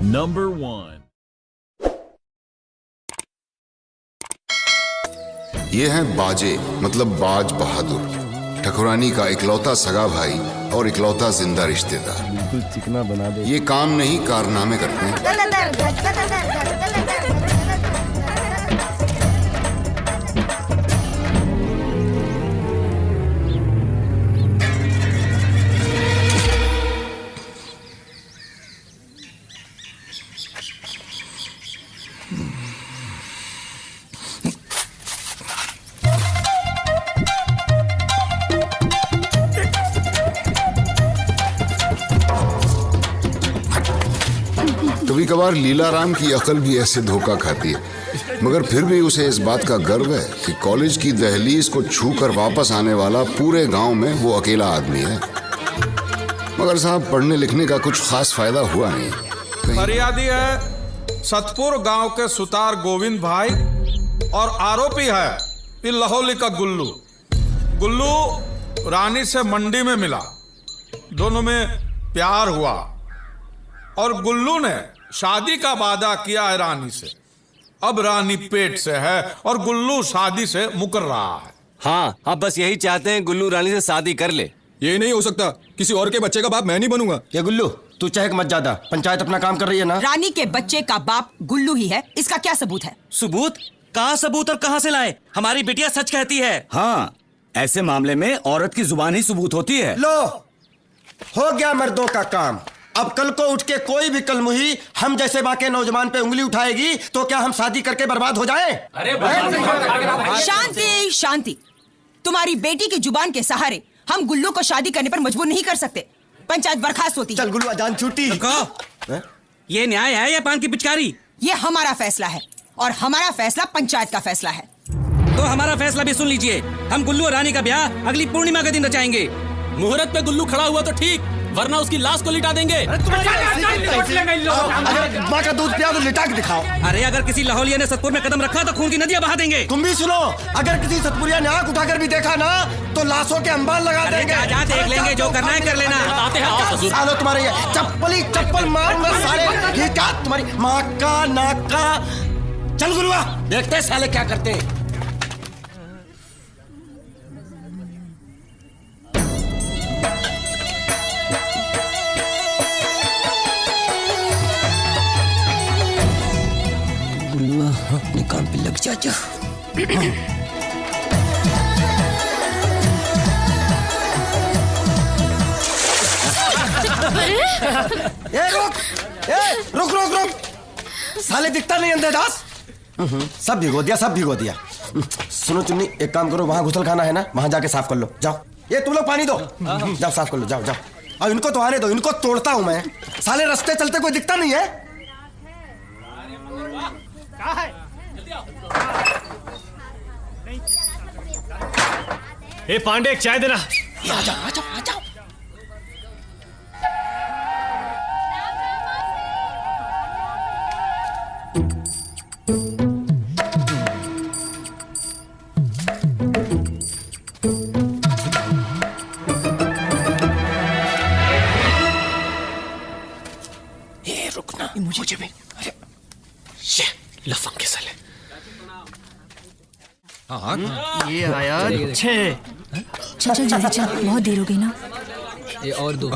Number 1. ये हैं बाजे, मतलब बाज बहादुर, ठकुरानी का इकलौता सगा भाई और इकलौता जिंदा रिश्तेदार। बिल्कुल चिकना बना दे। ये काम नहीं कारनामे करते हैं। कभी कभार लीलाराम की अकल भी ऐसे धोखा खाती है, मगर फिर भी उसे इस बात का गर्व है कि कॉलेज की दहलीज को छूकर वापस आने वाला पूरे गांव में वो अकेला आदमी है। मगर साहब, पढ़ने लिखने का कुछ खास फायदा हुआ नहीं। फरियादी है सतपुर गांव के सुतार गोविंद भाई और आरोपी है ये लाहौली का गुल्लू। गुल्लू रानी से मंडी में मिला, दोनों में प्यार हुआ और गुल्लू ने शादी का वादा किया है रानी से। अब रानी पेट से है और गुल्लू शादी से मुकर रहा है। हाँ, आप बस यही चाहते हैं गुल्लू रानी से शादी कर ले। ये नहीं हो सकता, किसी और के बच्चे का बाप मैं नहीं बनूंगा। ये गुल्लू, तू चहक मत ज्यादा, पंचायत अपना काम कर रही है ना। रानी के बच्चे का बाप गुल्लू ही है, इसका क्या सबूत है? सबूत? कहाँ सबूत और कहाँ से लाए? हमारी बिटिया सच कहती है। हाँ, ऐसे मामले में औरत की जुबान ही सबूत होती है। लो, हो गया मर्दों का काम। अब कल को उठ के कोई भी कलमुही हम जैसे बाके नौजवान पे उंगली उठाएगी तो क्या हम शादी करके बर्बाद हो जाएं? शांति शांति, तुम्हारी बेटी की जुबान के सहारे हम गुल्लू को शादी करने पर मजबूर नहीं कर सकते। पंचायत बर्खास्त होती। चल गुल्लू, अजान छुट्टी। ये न्याय है या पान की पिचकारी? ये हमारा फैसला है और हमारा फैसला पंचायत का फैसला है। तो हमारा फैसला भी सुन लीजिए। हम गुल्लू और रानी का ब्याह अगली पूर्णिमा के दिन रचाएंगे। मुहूर्त पे गुल्लू खड़ा हुआ तो ठीक, वरना उसकी लाश को लिटा देंगे। माँ का दूध पिया तो लिटा के दिखाओ। अरे अगर किसी लाहौलिया ने सतपुर में कदम रखा तो खून की नदियां बहा देंगे। तुम भी सुनो, अगर किसी सतपुरिया ने आंख उठाकर भी देखा ना तो लाशों के अंबाल लगा देंगे। जा देख लेंगे, जो करना है कर लेना। आते हैं आओ ससुर। सालो तुम्हारे ये चप्पल मारूंगा साले। ये क्या तुम्हारी माँ का नाक का। चल गुरुआ, देखते हैं साले क्या करते हैं। अपने काम पे लग जा। रुक। साले दिखता नहीं अंधेदास। सब भिगो दिया। सुनो चुन्नी, एक काम करो, वहां घुसल खाना है ना, वहां जाके साफ कर लो। जाओ, ये तुम लोग पानी दो, जाओ साफ कर लो। जाओ। अब इनको तो आने दो, इनको तोड़ता हूं मैं। साले रास्ते चलते कोई दिखता नहीं है। ए पांडे, एक चाय देना। आ जाओ। ये रुकना, मुझे भी। अरे लफंग के साले। ये आया छह। चल जल्दी चल, बहुत देर हो गई ना। ये और दो।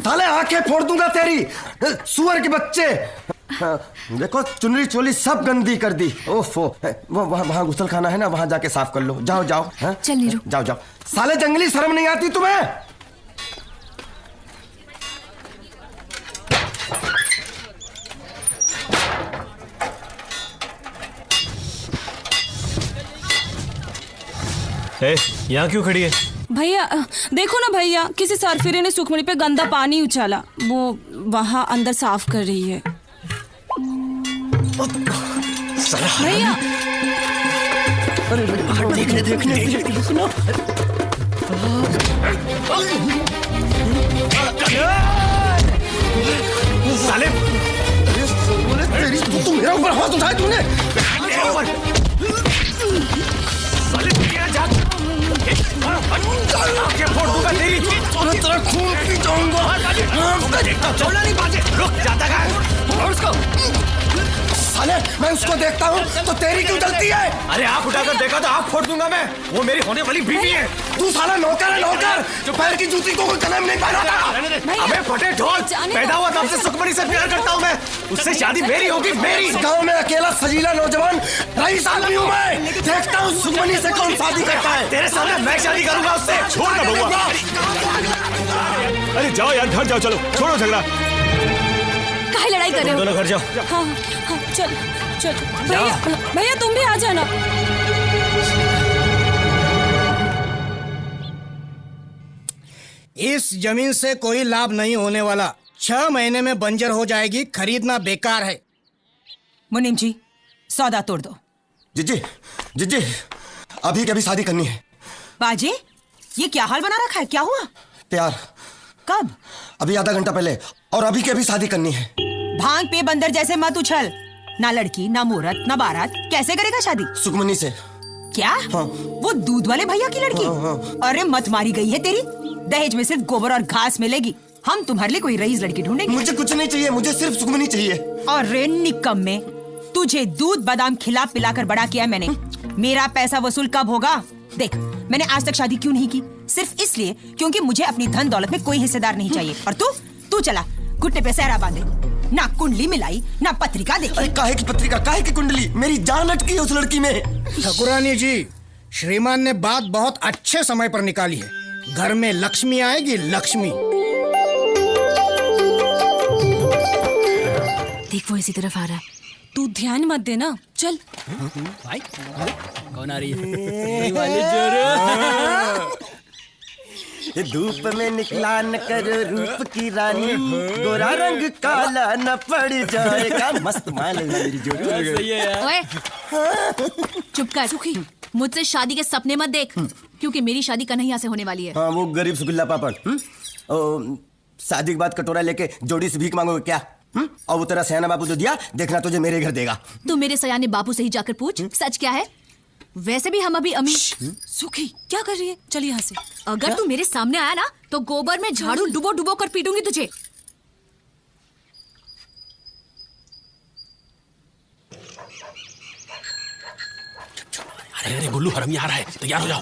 साले आंखें फोड़ दूंगा तेरी, सुअर के बच्चे। देखो, चुनरी चोली सब गंदी कर दी। ओफो, वो वहां गुसल खाना है ना, वहां जाके साफ कर लो। जाओ। चल नीरू, जाओ। साले जंगली शर्म नहीं आती तुम्हें? यहाँ क्यों खड़ी है? भैया देखो ना भैया, किसी सरफिरे ने सुखमणी पे गंदा पानी उछाला, वो वहाँ अंदर साफ कर रही है। भैया देखने साले ऊपर हाथ उठाए तूने? मेरे ऊपर साले तेरा जान आंखें फोड़ दूंगा तेरी। तेरा खून पी जाऊंगा। चौला नहीं बाजे, रुक जाता है और उसको। साले मैं उसको देखता हूँ तो तेरी क्यों जलती है? अरे आंख उठाकर देखा तो आंख फोड़ दूंगा मैं। वो मेरी होने वाली बीवी है। तू साला नौकर है, नौकर जो पैर की जूती को कोई कलम नहीं पहनाता। अबे फटे ढोल, पैदा हुआ तब से सुखमनी से प्यार करता हूँ मैं। उससे शादी मेरी होगी, मेरी। गांव में अकेला सजीला नौजवान रईस आदमी हूँ मैं। देखता हूँ सुखमनी से कौन शादी करता है। तेरे सामने मैं शादी करूंगा उससे। छोड़ ना बउआ। अरे जाओ यार, घर जाओ, चलो छोड़ो झगड़ा। काहे लड़ाई कर रहे हो? दोनों घर जाओ। हाँ हाँ चल चल भैया, भैया तुम भी आ जाना। इस जमीन से कोई लाभ नहीं होने वाला। 6 महीने में बंजर हो जाएगी, खरीदना बेकार है। मुनीम जी सौदा तोड़ दो। जिज्जी जिज्जी अभी कभी शादी करनी है। बाजे ये क्या हाल बना रखा है, क्या हुआ? प्यार। कब? अभी आधा घंटा पहले। और अभी के अभी शादी करनी है। भांग पे बंदर जैसे मत उछल। ना लड़की ना मुहूर्त ना बारात, कैसे करेगा शादी? सुखमनी से। क्या? हाँ। वो दूध वाले भैया की लड़की? हाँ। अरे मत मारी गई है तेरी। दहेज में सिर्फ गोबर और घास मिलेगी। हम तुम्हारे लिए कोई रईस लड़की ढूंढेंगे। मुझे कुछ नहीं चाहिए, मुझे सिर्फ सुखमनी चाहिए। अरे निकम्मे, तुझे दूध बादाम खिला पिलाकर बड़ा किया मैंने। मेरा पैसा वसूल कब होगा? देख मैंने आज तक शादी क्यों नहीं की? सिर्फ इसलिए क्योंकि मुझे अपनी धन दौलत में कोई हिस्सेदार नहीं चाहिए। और तू चला घुटने पे सहरा बांधे, ना कुंडली मिलाई ना पत्रिका देखी। अरे काहे की पत्रिका, काहे की कुंडली? मेरी जान अटकी है उस लड़की में। ठाकुरानी जी, श्रीमान ने बात बहुत अच्छे समय पर निकाली है। घर में लक्ष्मी आएगी, लक्ष्मी। देख वो इसी तरफ आ रहा है, तू ध्यान मत देना। चल भाई कौन आ रही है? धूप में निकला न कर रूप की रानी, गोरा रंग काला न पड़ जाएगा। मस्त माल है मेरी जोड़ी। सही है यार। ओए चुप कर सुखी, मुझसे शादी के सपने मत देख, क्योंकि मेरी शादी कन्हैया से होने वाली है। हाँ वो गरीब सुगुल्ला पापड़। शादी के बाद कटोरा लेके जोड़ी से भीख मांगोगे क्या? और वो तेरा सयाना बापू तो दिया, देखना तुझे मेरे घर देगा। तू मेरे सयाने बापू से ही जाकर पूछ सच क्या है। वैसे भी हम अभी अमीर। सुखी क्या कर रही है? चल यहाँ से। अगर तू मेरे सामने आया ना तो गोबर में झाड़ू डुबो डुबो कर पीटूंगी तुझे। अरे गुल्लू हरम आ रहा है, तैयार हो जाओ।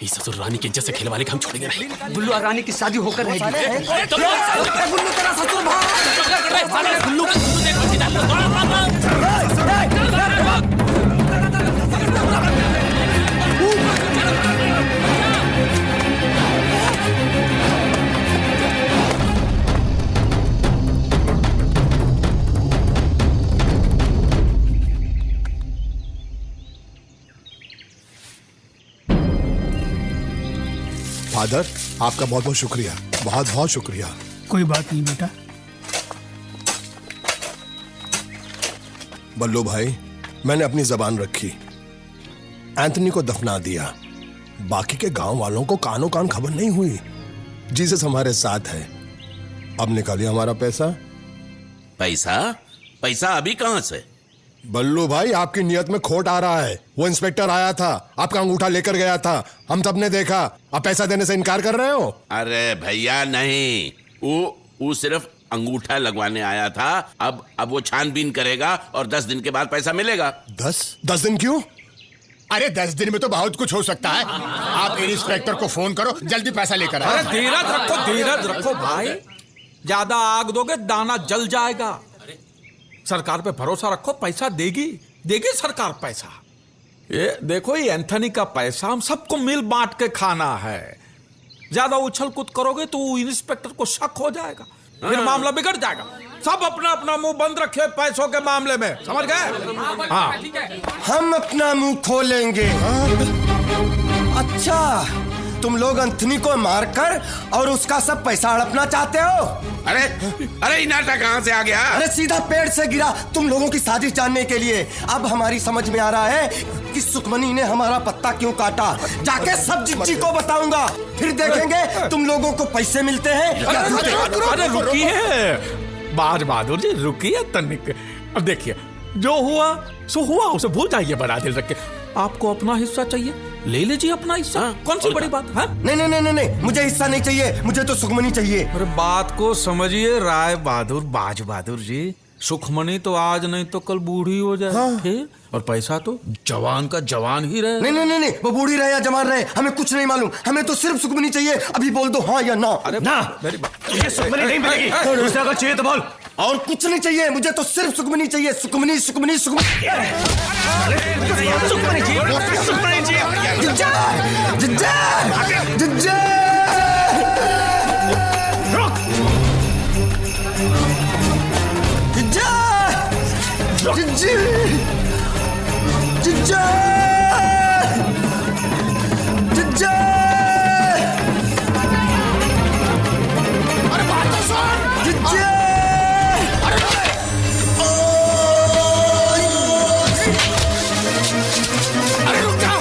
इस ससुर रानी की इज्जत से खेल वाले का हम छोड़ेंगे नहीं। गुल्लू और रानी की शादी होकर रहेगी। गुल्लू तेरा ससुर भाग। गुल्लू फादर आपका बहुत बहुत शुक्रिया, बहुत बहुत शुक्रिया। कोई बात नहीं बेटा। बल्लू भाई, मैंने अपनी जबान रखी, एंथनी को दफना दिया। बाकी के गांव वालों को कानों कान खबर नहीं हुई। जीसस हमारे साथ है। अब निकालिए हमारा पैसा। पैसा? पैसा अभी कहां से? बल्लू भाई, आपकी नियत में खोट आ रहा है। वो इंस्पेक्टर आया था, आपका अंगूठा लेकर गया था, हम सबने देखा। अब पैसा देने से इनकार कर रहे हो? अरे भैया नहीं, वो सिर्फ अंगूठा लगवाने आया था। अब वो छानबीन करेगा और 10 दिन के बाद पैसा मिलेगा। 10 दिन क्यों? अरे 10 दिन में तो बहुत कुछ हो सकता है। आप इंस्पेक्टर को फोन करो, जल्दी पैसा लेकर आओ। अरे धीरज रखो भाई, ज्यादा आग दोगे दाना जल जाएगा। सरकार पे भरोसा रखो, पैसा देगी सरकार पैसा। ये देखो, ये एंथनी का पैसा हम सबको मिल बांट के खाना है। ज्यादा उछल कूद करोगे तो इंस्पेक्टर को शक हो जाएगा, फिर मामला बिगड़ जाएगा। सब अपना अपना मुंह बंद रखे पैसों के मामले में, समझ गए? हाँ, हम अपना मुंह खोलेंगे। अच्छा, तुम लोग एंथनी को मारकर और उसका सब पैसा हड़पना चाहते हो? अरे नाटक कहां से आ गया? अरे सीधा पेड़ से गिरा तुम लोगों की साजिश जानने के लिए। अब हमारी समझ में आ रहा है कि सुखमनी ने हमारा पत्ता क्यों काटा। जाके सब जिज्जी को बताऊंगा, फिर देखेंगे तुम लोगों को पैसे मिलते हैं या अरे रुकिए बाज बहादुर जी, रुकिए तनिक। अब देखिए, जो हुआ सो हुआ, उसे भूल जाइए बड़ा दिल रख के। आपको अपना हिस्सा चाहिए, ले लीजिए अपना हिस्सा। कौन सी बड़ी बात है? नहीं नहीं नहीं नहीं, मुझे हिस्सा नहीं चाहिए, मुझे तो सुखमनी चाहिए। अरे बात को समझिए राय बहादुर, बाज बहादुर जी। सुखमनी तो आज नहीं तो कल बूढ़ी हो जाए। हाँ। फिर और पैसा तो जवान का जवान ही रहे। नहीं नहीं नहीं नहीं, वो बूढ़ी रहे या जवान रहे हमें कुछ नहीं मालूम, हमें तो सिर्फ सुखमनी चाहिए। अभी बोल दो हाँ या ना। अरे ना, मेरी बात ये सुखमनी नहीं मिलेगी। दूसरा अगर चाहिए तो बोल। और कुछ नहीं चाहिए, मुझे तो सिर्फ सुखमनी चाहिए। सुखमनी सुखमनी सुखमनी। सुखमनी चाहिए, सुखमनी चाहिए। जिज्जा जिज्जा जिज्जा जिज्जी जिज्जा जिज्जा। अरे बात तो सुन। जिज्जा अरे रुक जाओ,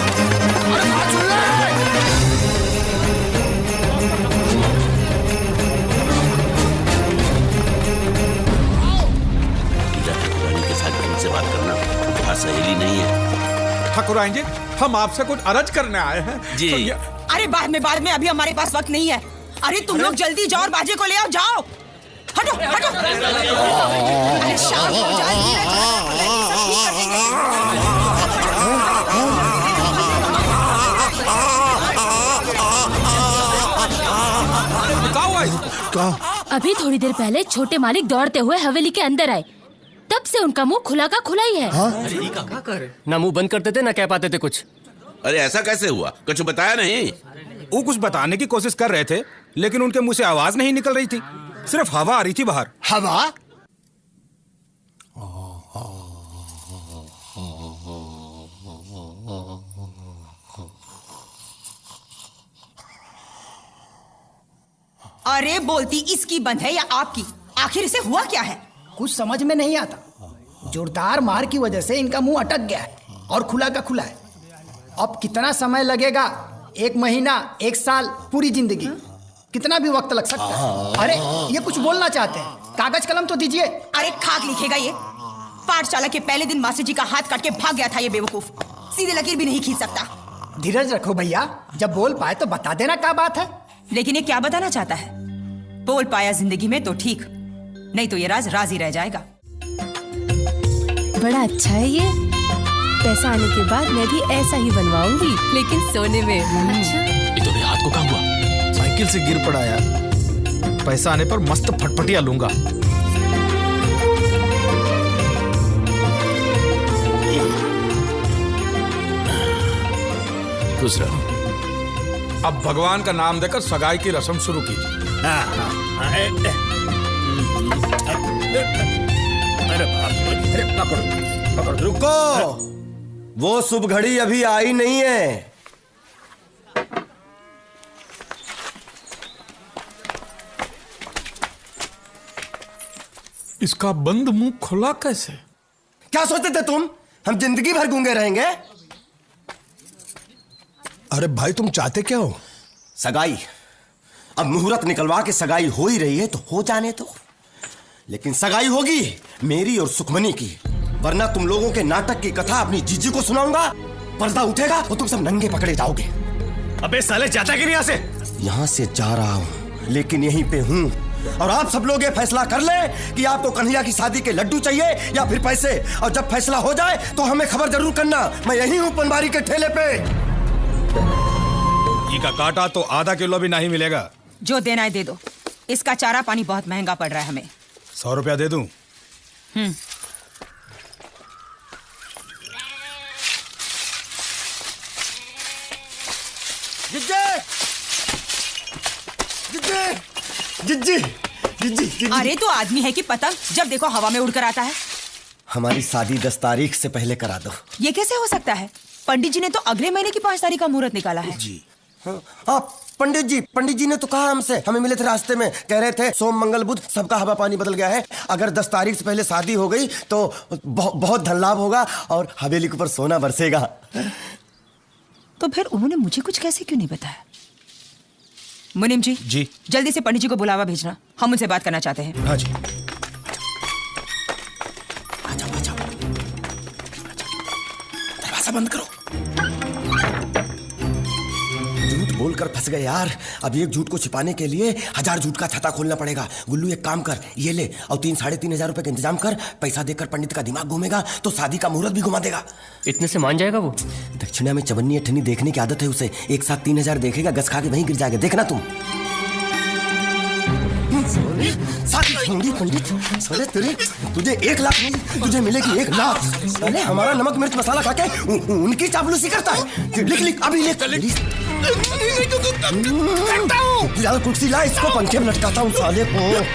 अरे बात सुन ले। से बात करना वहाँ सहेली नहीं है। ठाकुराइन जी, हम आपसे कुछ अर्ज करने आए हैं जी। अरे बाद में, अभी हमारे पास वक्त नहीं है। अरे तुम लोग जल्दी जाओ और बाजे को ले आओ, जाओ। हटो हटो। अरे शाम हो जाए, धीरज रखो, सब ठीक कर देंगे। अभी थोड़ी देर पहले छोटे मालिक दौड़ते हुए हवेली के अंदर आए, तब से उनका मुंह खुला का खुला ही है। हाँ? ना मुंह बंद करते थे ना कह पाते थे कुछ। अरे ऐसा कैसे हुआ, कुछ बताया नहीं? वो कुछ बताने की कोशिश कर रहे थे, लेकिन उनके मुंह से आवाज नहीं निकल रही थी, सिर्फ हवा आ रही थी बाहर। हवा? अरे बोलती इसकी बंद है या आपकी? आखिर इसे हुआ क्या है? कुछ समझ में नहीं आता। जोरदार मार की वजह से इनका मुंह अटक गया है और खुला का खुला है। अब कितना समय लगेगा? 1 महीना, 1 साल, पूरी जिंदगी, कितना भी वक्त लग सकता है। अरे ये कुछ बोलना चाहते हैं, कागज कलम तो दीजिए। अरे खाक लिखेगा ये। पाठशाला के पहले दिन मास्टर जी का हाथ काट के भाग गया था ये बेवकूफ, सीधे लकीर भी नहीं खींच सकता। धीरज रखो भैया, जब बोल पाए तो बता देना क्या बात है। लेकिन ये क्या बताना चाहता है? बोल पाया जिंदगी में तो ठीक, नहीं तो ये राज राज ही रह जाएगा। बड़ा अच्छा है ये। पैसा आने के बाद मैं भी ऐसा ही बनवाऊंगी, लेकिन सोने में। अच्छा। ये तो हाथ को काम हुआ, साइकिल से गिर पड़ा यार। पैसा आने पर मस्त फटफटिया लूंगा। खुश रहो। अब भगवान का नाम देकर सगाई की रस्म शुरू कीजिए। अरे पकड़ो। रुको, वो शुभ घड़ी अभी आई नहीं है। इसका बंद मुंह खुला कैसे? क्या सोचते थे तुम, हम जिंदगी भर गूंगे रहेंगे? अरे भाई तुम चाहते क्या हो? सगाई। अब मुहूर्त निकलवा के सगाई हो ही रही है तो हो जाने दो। लेकिन सगाई होगी मेरी और सुखमनी की, वरना तुम लोगों के नाटक की कथा अपनी जीजी को सुनाऊंगा। पर्दा उठेगा तो तुम सब नंगे पकड़े जाओगे। अबे साले जाता कि नहीं यहाँ से? यहाँ से जा रहा हूँ, लेकिन यहीं पे हूँ। और आप सब लोग ये फैसला कर ले कि आपको कन्हैया की शादी के लड्डू चाहिए या फिर पैसे। और जब फैसला हो जाए तो हमें खबर जरूर करना। मैं यहीं हूँ पनवारी के ठेले पे। घी का काटा तो आधा किलो भी नहीं मिलेगा। जो देना है दे दो, इसका चारा पानी बहुत महंगा पड़ रहा है हमें। 100 रुपया दे दूं? जिज्जी। अरे तो आदमी है कि पतंग, जब देखो हवा में उड़कर आता है। हमारी शादी 10 तारीख से पहले करा दो। ये कैसे हो सकता है? पंडित जी ने तो अगले महीने की 5 तारीख का मुहूर्त निकाला है। जी हाँ, पंडित जी ने तो कहा हमसे, हमें मिले थे रास्ते में, कह रहे थे सोम मंगल बुध सबका हवा पानी बदल गया है। अगर 10 तारीख से पहले शादी हो गई तो बहुत धन लाभ होगा और हवेली के ऊपर सोना बरसेगा। तो फिर उन्होंने मुझे कुछ कैसे क्यों नहीं बताया? मुनीम जी, जल्दी से पंडित जी को बुलावा भेजना, हम उनसे बात करना चाहते हैं। हाँ जी। दरवाजा बंद करो। झूठ बोलकर फंस गए यार। अब एक झूठ को छिपाने के लिए 1000 झूठ का छाता खोलना पड़ेगा। गुल्लू एक काम कर, ये ले और 3-3.5 रुपए का इंतजाम कर। पैसा देकर पंडित का दिमाग घूमेगा तो शादी का मुहूर्त भी घुमा देगा। इतने से मान जाएगा वो? दक्षिणा में चवन्नी अठन्नी देखने की आदत है उसे। एक साथ 3000 देखेगा, गस खा के वहीं गिर जाएगा। देखना तुम। पंडित साले तेरे, तुझे 1 लाख नहीं, तुझे मिलेगी 1 लाख। साले हमारा नमक मिर्च मसाला खा के उनकी चापलूसी करता है। लिख अभी लिख। यार कुर्सी ला, इसको पंखे में लटकाता हूँ साले को।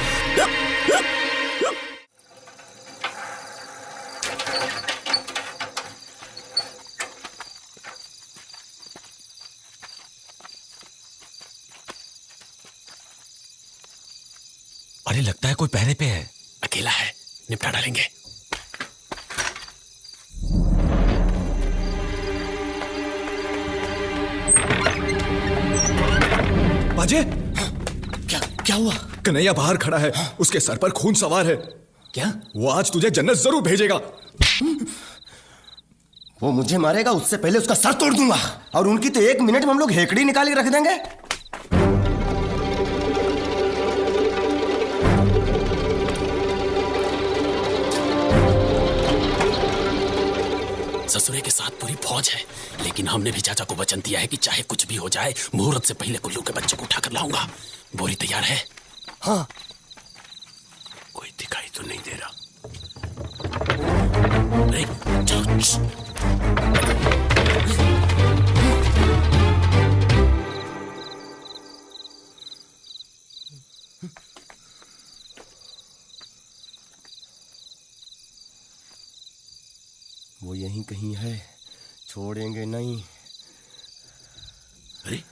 अरे लगता है कोई पहरे पे है। अकेला है, निपटा डालेंगे। बाजे, क्या हुआ? कन्हैया बाहर खड़ा है, उसके सर पर खून सवार है। क्या? वो आज तुझे जन्नत जरूर भेजेगा। वो मुझे मारेगा, उससे पहले उसका सर तोड़ दूंगा। और उनकी तो 1 मिनट में हम लोग हेकड़ी निकाल के रख देंगे। ससुरे के साथ पूरी फौज है, लेकिन हमने भी चाचा को वचन दिया है कि चाहे कुछ भी हो जाए, मुहूर्त से पहले गुल्लू के बच्चे को उठाकर लाऊंगा। बोरी तैयार है? हाँ। कोई दिखाई तो नहीं दे रहा। चलो। वो यहीं कहीं है, छोड़ेंगे नहीं। अरे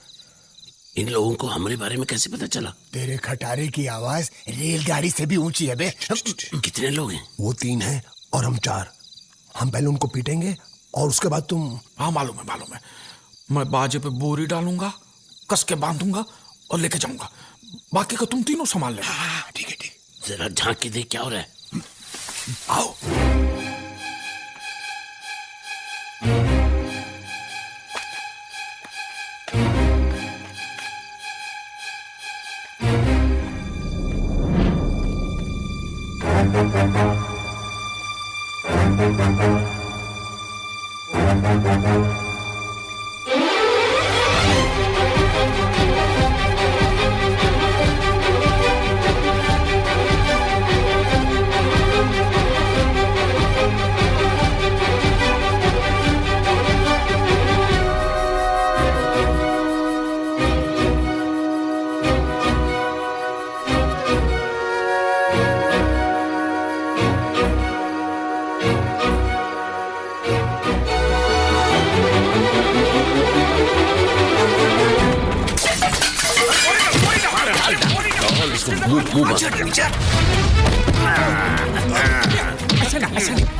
इन लोगों को हमारे बारे में कैसे पता चला? तेरे खटारे की आवाज रेलगाड़ी से भी ऊंची है बे। कितने लोग हैं? वो 3 हैं और हम 4। हम पहले उनको पीटेंगे और उसके बाद तुम। हाँ मालूम है। मैं बाजे पे बोरी डालूंगा, कस के बांधूंगा और लेके जाऊंगा। बाकी का तुम तीनों संभाल लेना। ठीक है। जरा झांक के देख क्या हो रहा है। आओ।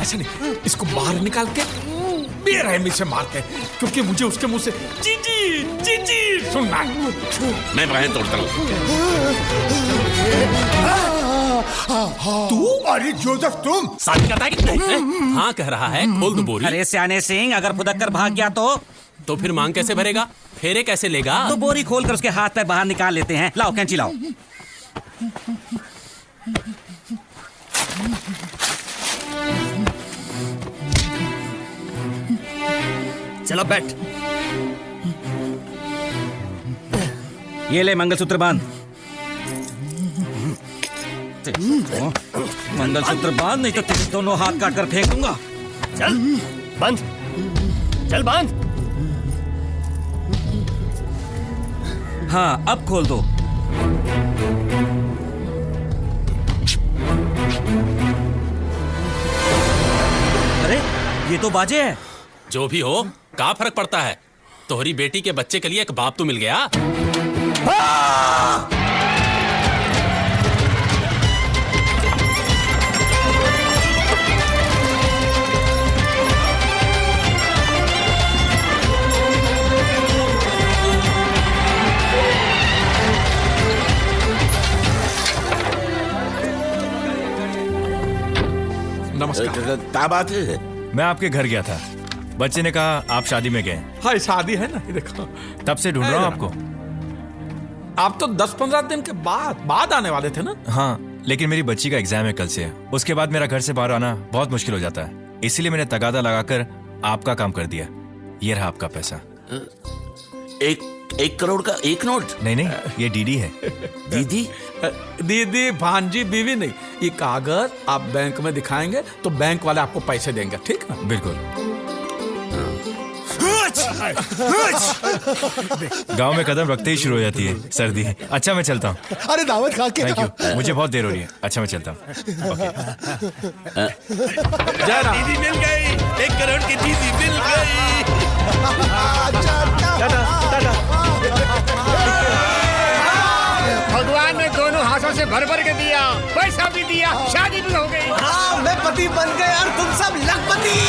ऐसा नहीं, इसको बाहर निकाल के बेरहमी से मारते हैं, क्योंकि मुझे उसके मुंह से जी सुनना है। मैं बाहें तोड़ता हूँ। तू? अरे जोसेफ तुम? साथ कहता है कि नहीं? हाँ कह रहा है, खोल दो बोरी। अरे सियाने सिंह, अगर फुदक कर भाग गया तो फिर मांग कैसे भरेगा? फेरे कैसे लेगा? तो बोरी खोल कर उसके हाथ पे बाहर निकाल लेते हैं। लाओ कैंची लाओ। चलो बैठ। ये ले मंगलसूत्र बांध। मंगलसूत्र बांध, नहीं तो तेरे दोनों हाथ काट कर फेंक दूंगा। चल बंद, चल बांध। हाँ अब खोल दो। अरे ये तो बाजे है। जो भी हो, क्या फर्क पड़ता है? तोहरी बेटी के बच्चे के लिए एक बाप तो मिल गया। नमस्कार। क्या बात है? मैं आपके घर गया था, बच्चे ने कहा आप शादी में गए। हाँ शादी है ना, ये देखो। तब से ढूंढ रहा हूँ आपको। आप तो 10-15 दिन के बाद आने वाले थे ना। हाँ, लेकिन मेरी बच्ची का एग्जाम है कल से। उसके बाद मेरा घर से बाहर आना बहुत मुश्किल हो जाता है, इसीलिए मैंने तगादा लगाकर आपका काम कर दिया। ये रहा आपका पैसा। 1 करोड़ का 1 नोट? नहीं, ये डीडी है। दीदी? दीदी, भांजी, बीवी नहीं। ये कागज आप बैंक में दिखाएंगे तो बैंक वाले आपको पैसे देंगे, ठीक है? बिल्कुल। गांव में कदम रखते ही शुरू हो जाती है सर्दी। अच्छा मैं चलता हूँ। अरे दावत खा के। थैंक यू, मुझे बहुत देर हो रही है। अच्छा मैं चलता हूँ। दीदी मिल गई, 1 करोड़ की दीदी मिल गई। भगवान ने दोनों हाथों से भर भर के दिया, पैसा भी दिया, शादी भी हो गई। हाँ, मैं पति बन गया और तुम सब लखपति।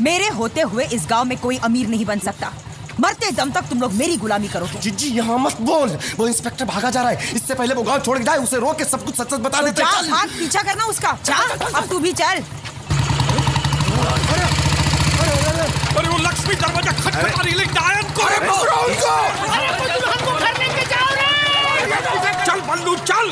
मेरे होते हुए इस गांव में कोई अमीर नहीं बन सकता। मरते दम तक तुम लोग मेरी गुलामी करोगे। जीजी यहाँ मत बोल, वो इंस्पेक्टर भागा जा रहा है। इससे पहले वो गांव छोड़ के जाए, उसे रोक के सब कुछ सच बता देते। चल भाग, पीछा करना उसका। चल अब तू भी चल। अरे वो लक्ष्मी दरवाजा खटखटा रही है, डायन को हमको घर लेके जाओ रे। चल बल्लू चल।